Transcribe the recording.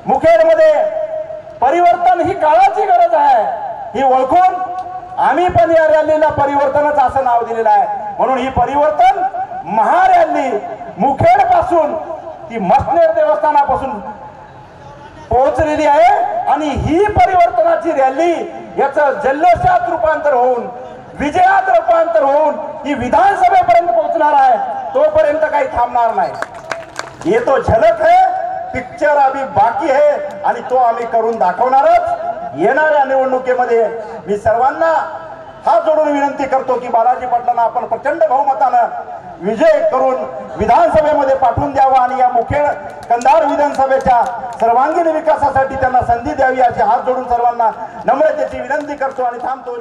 मुखेडमध्ये परिवर्तन ही काळाची गरज आहे ही ओळखून आम्ही पण या रॅलीला परिवर्तनच असं नाव दिलेलं आहे। म्हणून ही परिवर्तन महारॅली मुखेड पासून ती मसनेर देवस्थानापासून पोहोचलेली आहे आणि ही परिवर्तनाची रॅली याचं जल्लोषात रूपांतर होऊन विजयात रूपांतर होऊन ही विधानसभेपर्यंत पोहोचणार आहे। तोपर्यंत काही थांबणार नाही। ये तो झलक है, पिक्चर अभी बाकी है आणि तो आम्ही करून दाखवणारच। येणाऱ्या निवडणुकीमध्ये मी सर्वांना हात जोडून विनंती करतो की बालाजी पाटलांना आपण प्रचंड बहुमतानं विजय करून विधानसभेमध्ये पाठवून द्यावा आणि या मुखेड कंधार विधानसभेच्या सर्वांगीण विकासासाठी त्यांना संधी द्यावी अशी हात जोडून सर्वांना नम्रतेची विनंती करतो आणि थांबतो।